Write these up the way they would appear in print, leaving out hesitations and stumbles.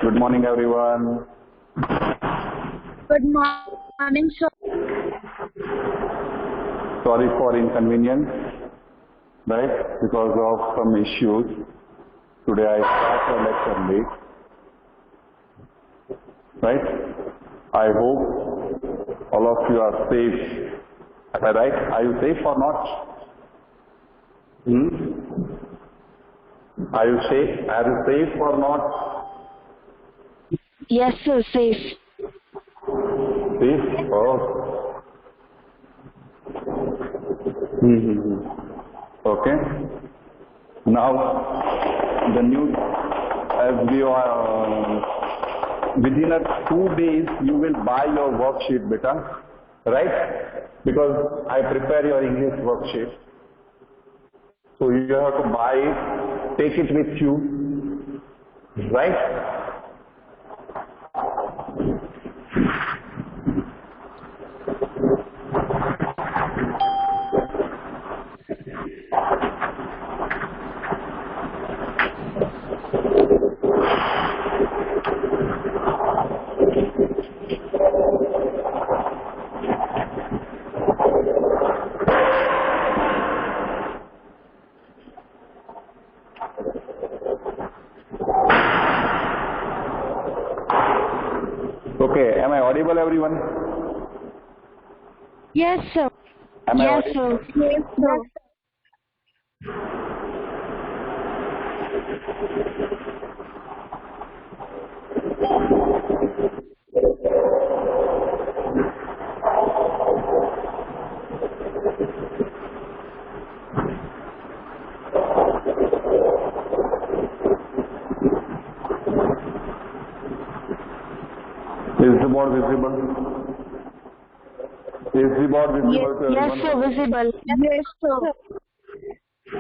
Good morning, everyone. Good morning, sir. Sorry for inconvenience, right? Because of some issues. Today I start the lecture late, right? I hope all of you are safe. Am I right? Are you safe or not? Are you safe? Are you safe or not? Yes, sir, safe. Safe? Oh. Okay. Now, the news, as we are, within 2 days, you will buy your worksheet, beta, right? Because I prepare your English worksheet. So you have to buy it, take it with you, right? Okay, am I audible, everyone? Yes, sir. Am I Yes, audible? sir. Yes, sir. Is the board visible? Is the board visible to Yes, everyone? sir, visible. Yes, sir.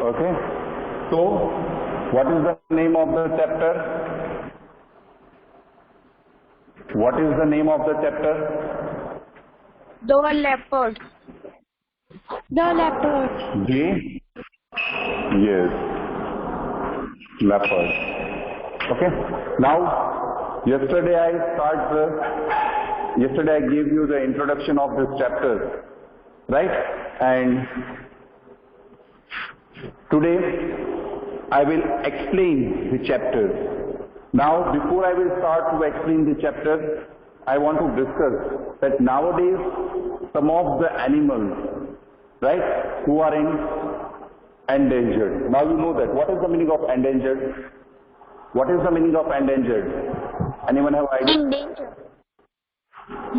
Okay. So, what is the name of the chapter? What is the name of the chapter? The leopard. The leopard. J? Yes. Leopard. Okay. Now, yesterday I gave you the introduction of this chapter, right? And today I will explain the chapter. Now, before I will start to explain the chapter, I want to discuss that nowadays some of the animals, right, who are endangered. Now you know that. What is the meaning of endangered? What is the meaning of endangered? Anyone have idea? Endangered.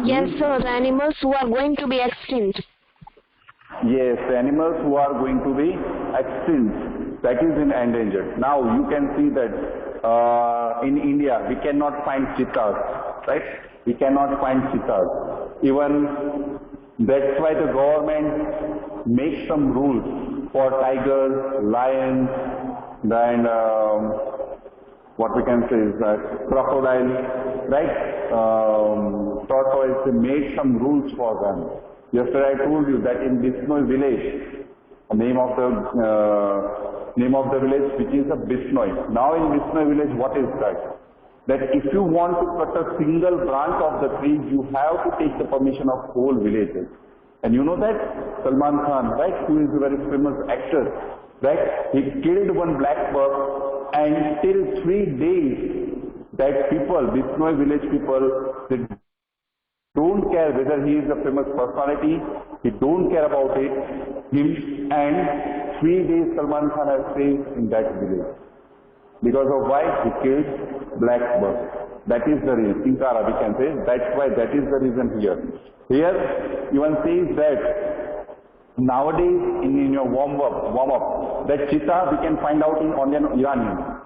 Yes, sir. The animals who are going to be extinct. Yes, the animals who are going to be extinct, that is in endangered. Now you can see that in India we cannot find cheetahs, right? We cannot find cheetahs. Even that's why the government makes some rules for tigers, lions, and what we can say is that crocodile, right? Tortoise, they made some rules for them. Yesterday I told you that in Bisnoy village, name of the village which is a Bisnoy. Now in Bisnoy village, what is that? That if you want to cut a single branch of the tree, you have to take the permission of whole villages. And you know that Salman Khan, right, who is a very famous actor, right? He killed one blackbird, and till 3 days, that people, Bisnoy village people, they don't care whether he is a famous personality, he don't care about it, him, and 3 days Salman Khan has stayed in that village. Because of why? He killed blackbird. That is the reason. Inkara, we can say. That's why that is the reason here. Here, even says that nowadays in your warm up, that cheetah we can find out in only Iran,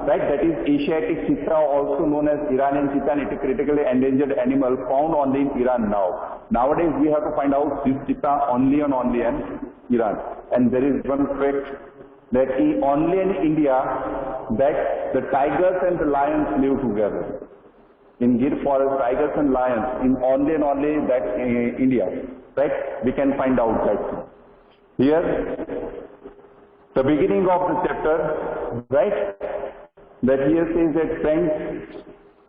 right? That is Asiatic cheetah, also known as Iranian cheetah, and it is a critically endangered animal found only in Iran now. Nowadays we have to find out this cheetah only in Iran. And there is one fact that only in India that the tigers and the lions live together. In Gir forest, tigers and lions in only that India, right? We can find out that. Here, the beginning of the chapter, right? that here says that friends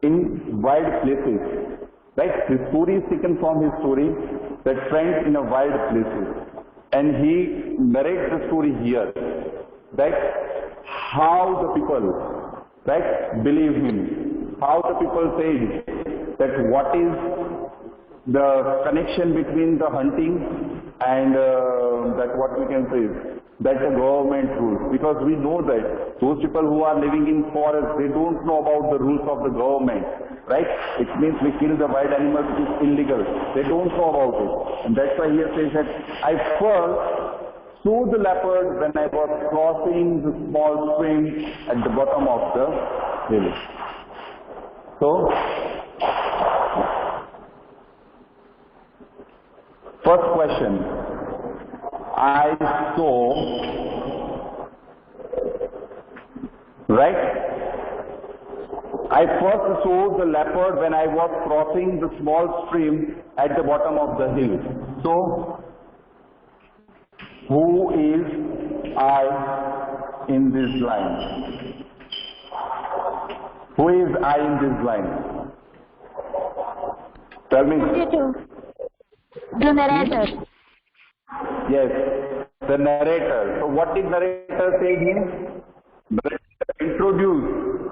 in wild places, right? The story is taken from his story, that friends in a wild places, and he narrates the story here, that how the people, right, believe him, how the people say that what is the connection between the hunting and that what we can say is that the government rules, because we know that those people who are living in forest, they don't know about the rules of the government, right? It means we kill the wild animals, it is illegal. They don't know about it, and that's why here says that I first saw the leopard when I was crossing the small stream at the bottom of the hill. So first question, I saw, right? I first saw the leopard when I was crossing the small stream at the bottom of the hill. So, who is I in this line? Who is I in this line? Tell me. The narrator. Yes, the narrator. So what did narrator say here?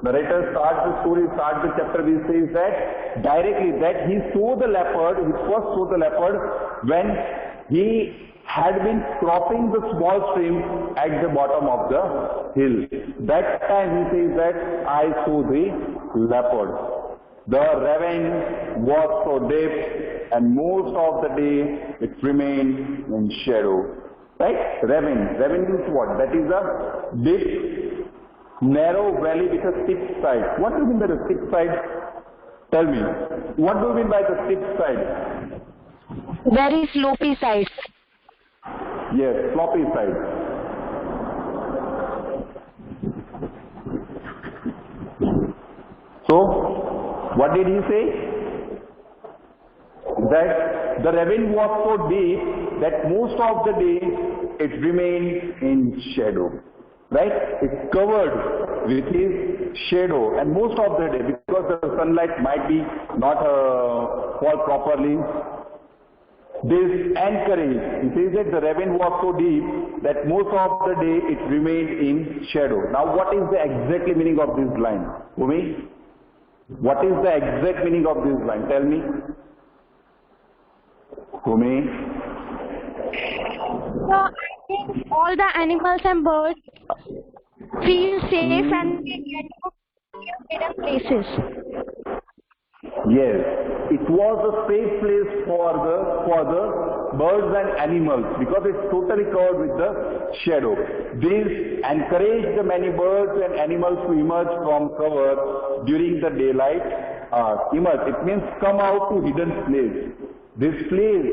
Narrator starts the story, starts the chapter, which says that directly that he saw the leopard, he first saw the leopard when he had been crossing the small stream at the bottom of the hill. That time he says that I saw the leopard. The ravine was so deep, and most of the day it remained in shadow. Right? Ravine is what? That is a deep, narrow valley with a steep side. What do you mean by the steep side? Tell me. What do you mean by the steep side? Very slopey sides. Yes, sloppy side. So, what did he say? That the ravine was so deep that most of the day it remained in shadow. Right? It's covered with his shadow, and most of the day, because the sunlight might be not fall properly, this encouraged. He says that the ravine was so deep that most of the day it remained in shadow. Now, what is the exact meaning of this line? Umi? What is the exact meaning of this line? Tell me. Umi? So I think all the animals and birds feel safe and they get to hidden places. Yes, it was a safe place for the birds and animals because it's totally covered with the shadow. This encouraged the many birds and animals to emerge from cover during the daylight hours. Emerge, it means come out to hidden place. This place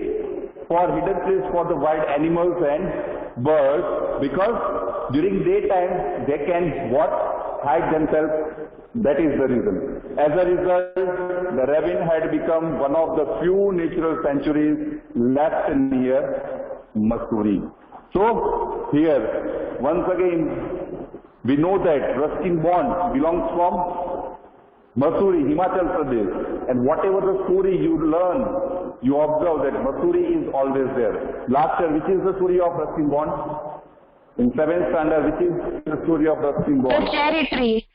for hidden place for the wild animals and birds, because during daytime they can what? Hide themselves. That is the reason. As a result, the ravine had become one of the few natural sanctuaries left near Mussoorie. So here, once again, we know that Ruskin Bond belongs from Mussoorie, Himachal Pradesh, and whatever the story you learn, you observe that Mussoorie is always there. Last year, which is the story of Ruskin Bond? In 7th standard, which is the story of Ruskin Bond? The cherry tree.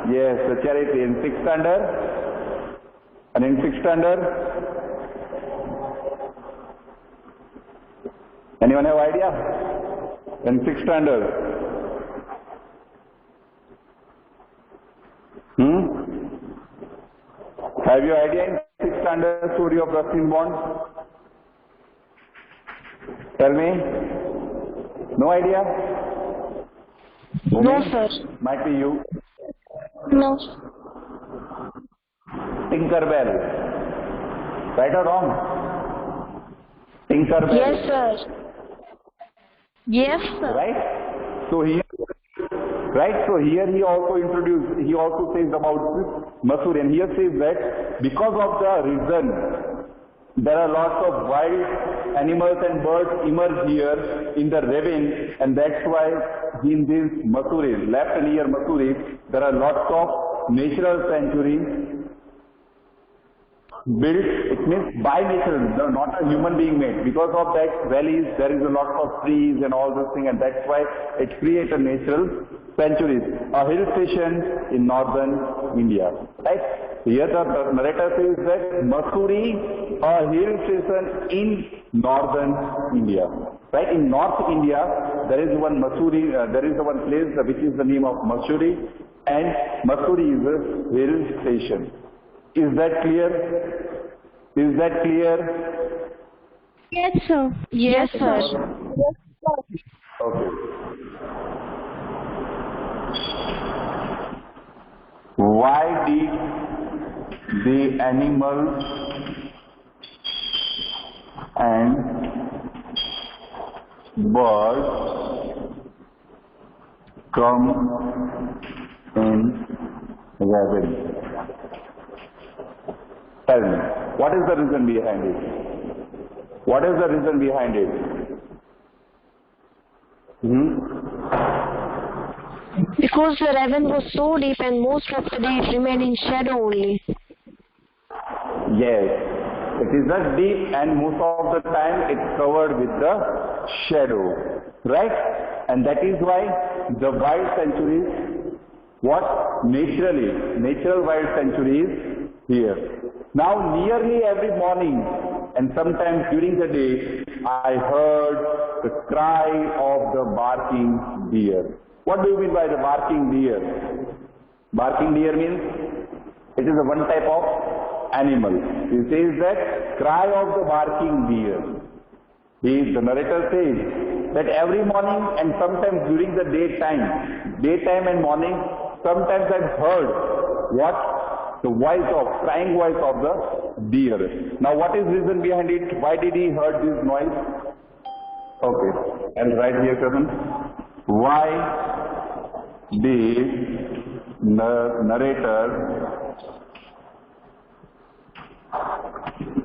Yes, the cherry tree. In 6th standard, and in 6th standard, anyone have idea? In 6th standard. Have you idea in 6th standard story of Ruskin Bond? Tell me. No idea? No, sir. Might be you. No. Tinkerbell. Right or wrong? Tinkerbell. Yes, sir. Yes, sir. Right? So here he also introduced, he also says about this Mussoorie, and here says that because of the reason There are lots of wild animals and birds emerge here in the ravine, and that's why in these Masuris, left near Masuris, there are lots of natural sanctuaries built, it means by nature, not a human being made. Because of that valleys, there is a lot of trees and all those things, and that's why it creates a natural sanctuaries. A hill station in northern India, right? Here the narrator says that Masuri, a hill station in northern India, right? In North India, there is one Masuri, there is one place which is the name of Masuri, and Masuri is a hill station. Is that clear? Is that clear? Yes, sir. Yes, sir. Okay. Why did the animals and birds come in ravine? Tell me, what is the reason behind it? What is the reason behind it? Because the ravine was so deep and most of the day it remained in shadow only. Yes, it is not deep and most of the time it's covered with the shadow, right? And that is why the wild sanctuaries, natural wild sanctuaries here. Now nearly every morning and sometimes during the day, I heard the cry of the barking deer. What do you mean by the barking deer? Barking deer means it is a one type of animal. He says that cry of the barking deer. The narrator says that every morning and sometimes during the daytime and morning, sometimes I've heard what? The crying voice of the deer. Now what is the reason behind it? Why did he heard this noise? Okay, and right here, Kapil. Why did narrator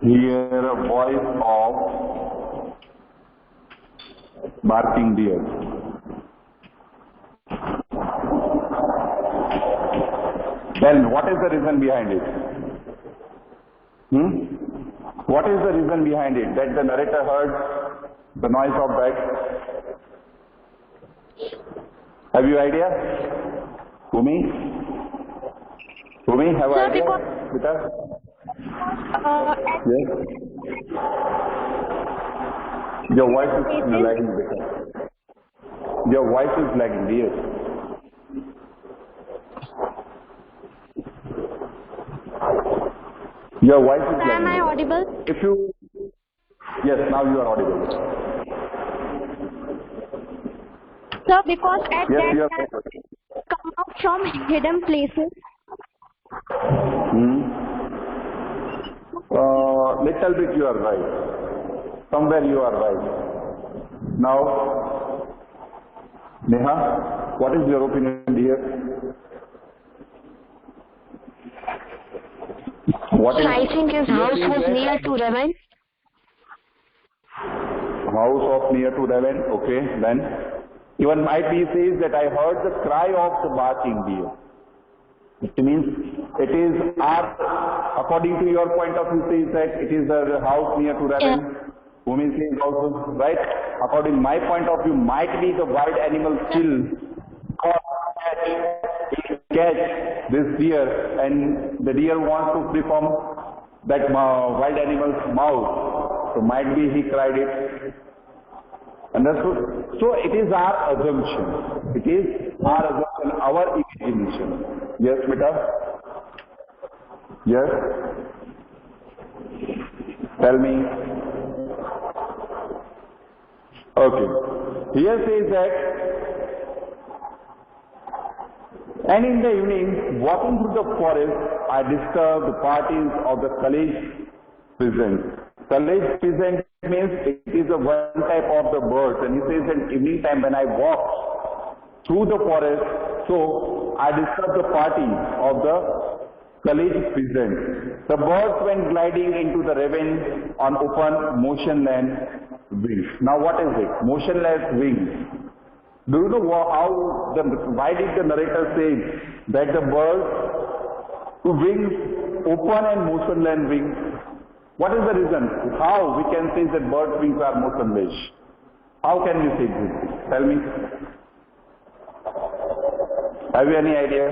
hear a voice of barking deer? Then what is the reason behind it? What is the reason behind it that the narrator heard the noise of that? Have you idea? Bhumi, have you idea? Vita? Yes. Your voice is lagging, Vita. Your voice is lagging, dear. Your voice is lagging. Am I audible? Yes, now you are audible. Sir, because at Yes, that you are time, audible. come out from hidden places. Little bit you are right. Somewhere you are right. Now, Neha, what is your opinion here? I think his house was near to ravine. House of near to ravine, okay, then. Even might be says that I heard the cry of the barking deer. It means it is according to your point of view, says that it is a house near to ravine. Yeah. Women says also, right? According to my point of view, might be the wild animal still catch this deer, and the deer wants to free from that wild animal's mouth. So might be he cried it. Understood? So it is our assumption. It is our assumption, our imagination. Yes, beta? Yes? Tell me. Okay. Here says that, and in the evening, walking through the forest, I disturbed the parties of the college peasants. College peasant means it is a one type of the birds, and he says at evening time when I walk through the forest, so I disturbed the party of the college peasant. The birds went gliding into the ravine on open, motionless wings. Now what is it? Motionless wings. Do you know why did the narrator say that the birds wings open and motionless wings? What is the reason? How we can say that birds' wings are motionless? How can we say this? Tell me. Have you any idea?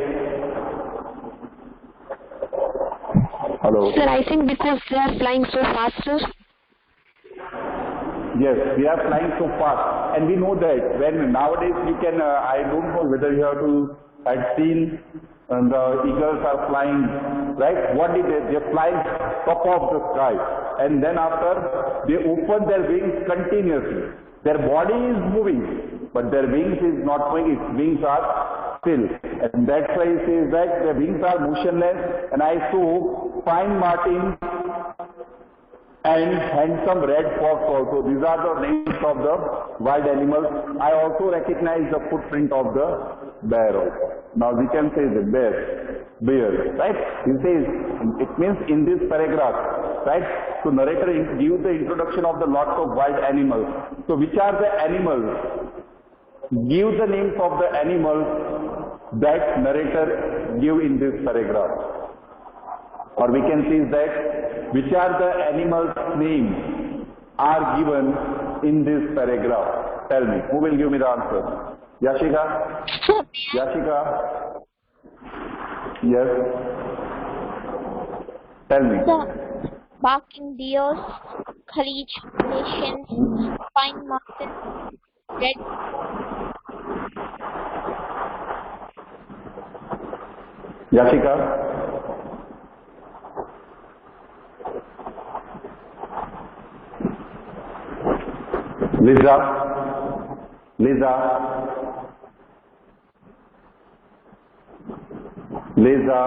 Hello? Sir, I think because they are flying so fast, sir. Yes, we are flying so fast, and we know that when nowadays you can, I don't know whether you had seen the eagles are flying, right? What did they fly top of the sky, and then after they open their wings continuously. Their body is moving, but their wings is not moving, its wings are still. And that's why he says that the wings are motionless, and I saw fine martin and handsome red fox also. These are the names of the wild animals. I also recognize the footprint of the bear also. Now we can say the bear, right? He says, it means in this paragraph, right? So narrator gives the introduction of the lots of wild animals. So which are the animals? Give the names of the animals that narrator give in this paragraph. Or we can say that which are the animals' names are given in this paragraph. Tell me, who will give me the answer? Yashika? Yashika? Yes? Tell me. The barking deers, college nations, pine mountain, red. Yashika? Lisa? Lisa? Lisa?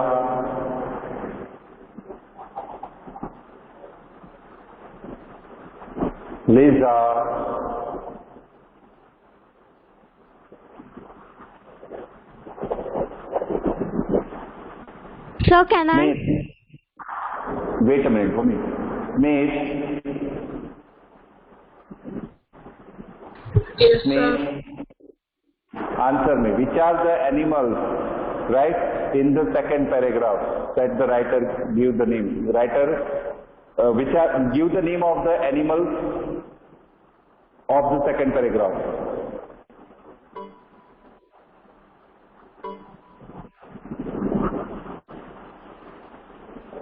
Lisa? Sir, can I? Mate. Wait a minute for me. Mate. Yes, Mate. Answer me. Which are the animals, right, in the second paragraph that the writer gives the name? Writer, give the name of the animals of the second paragraph.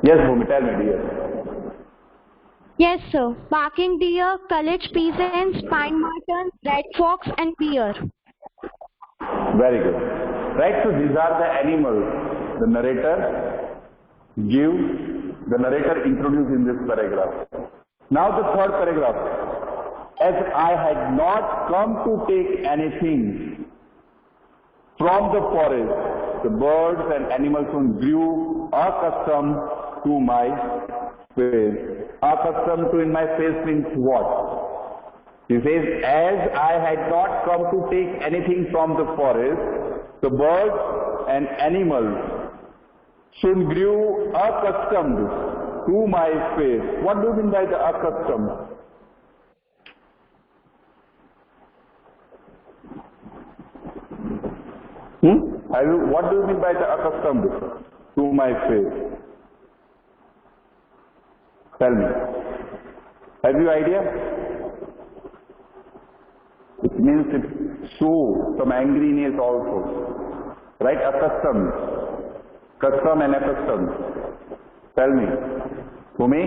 Yes, Bhumi, tell me, dear. Yes, sir. Barking deer, college peasants, pine marten, red fox, and bear. Very good. Right, so these are the animals the narrator introduced in this paragraph. Now the third paragraph. As I had not come to take anything from the forest, the birds and animals soon grew accustomed to my face. Accustomed to in my face means what? He says, as I had not come to take anything from the forest, the birds and animals soon grew accustomed to my face. What do you mean by the accustomed? What do you mean by the accustomed to my face? Tell me. Have you idea? It means it show some angriness also. Right? Accustomed. Custom and accustomed. Tell me. Bhumi?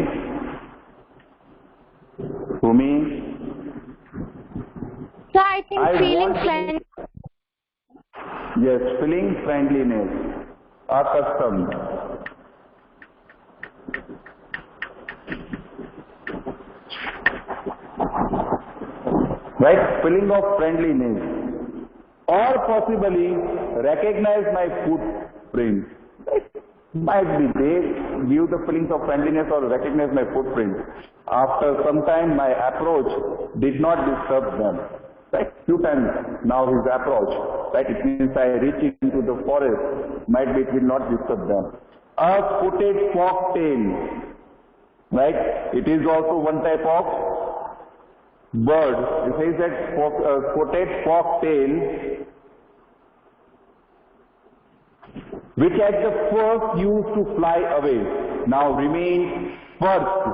So I think feeling friendly. Yes, feeling friendliness. Accustomed. Right? Feeling of friendliness. Or possibly recognize my footprint. Might be they give the feelings of friendliness or recognize my footprint. After some time my approach did not disturb them. Right? Few times now his approach. Right? It means I reach into the forest. Might be it will not disturb them. A spotted fork-tail, right? It is also one type of bird. It says that spotted fork-tail, which at the first used to fly away, now remain perched.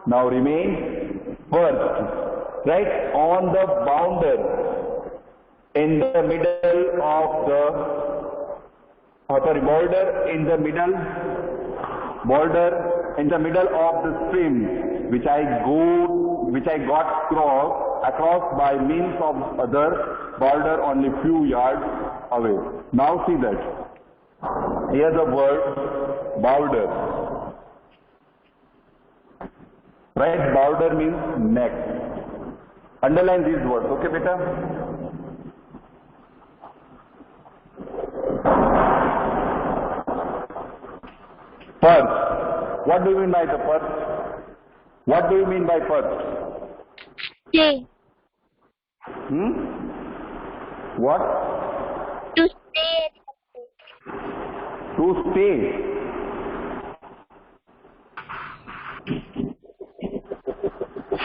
Now remain perched, right, on the bounder in the middle of the border in the middle of the stream, which I got across by means of other border only few yards away. Now see that. Here the word border. Right? Border means neck. Underline these words, okay, beta? Perch. What do you mean by the perch? What do you mean by perch? Stay. What? To stay. To stay.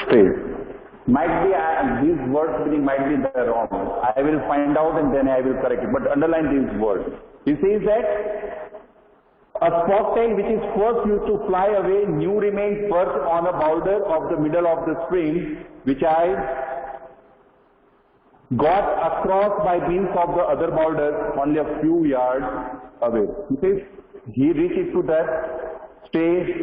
Stay. Might be these words meaning might be wrong. I will find out and then I will correct it. But underline these words. He says that a spot-tail which is first used to fly away, new remains perched on a boulder of the middle of the stream, which I got across by means of the other boulder only a few yards away. He says he reaches to that stage,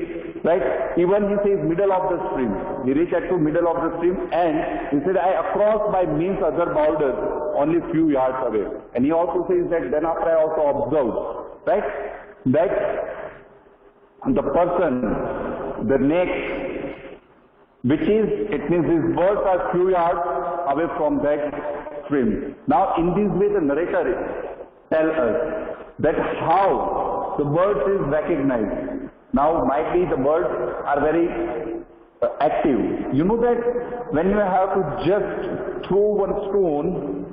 right? Even he says middle of the stream. He reached to middle of the stream and he said I across by means other boulders only few yards away. And he also says that then after I also observed, right, that the person, the neck, which is, it means these birds are few yards away from that stream. Now in this way the narrator tells us that how the birds is recognized. Now might be the birds are very active. You know that when you have to just throw one stone,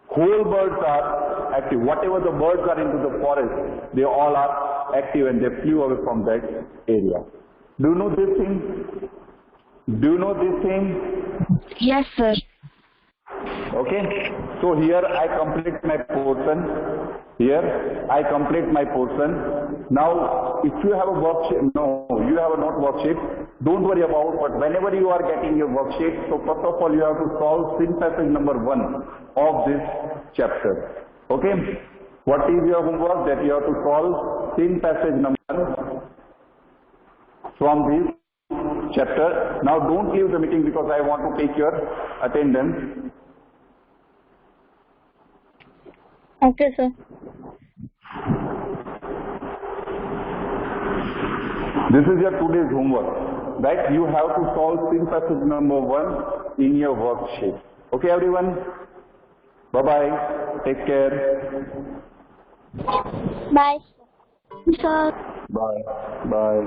whole birds are active. Whatever the birds are into the forest, they all are active and they flew away from that area. Do you know this thing? Do you know this thing? Yes, sir. Okay. So here I complete my portion. Here I complete my portion. Now if you have a worksheet, no, you have a not worksheet, don't worry about, but whenever you are getting your worksheet, so first of all you have to solve sin passage number 1 of this chapter. Okay? What is your homework? That you have to solve sin passage number 1 from this chapter. Now don't leave the meeting because I want to take your attendance. Okay, sir. This is your today's homework, right? You have to solve sin passage number 1 in your worksheet. Okay, everyone? Bye-bye. Take care. Bye. Sir. Bye. Bye.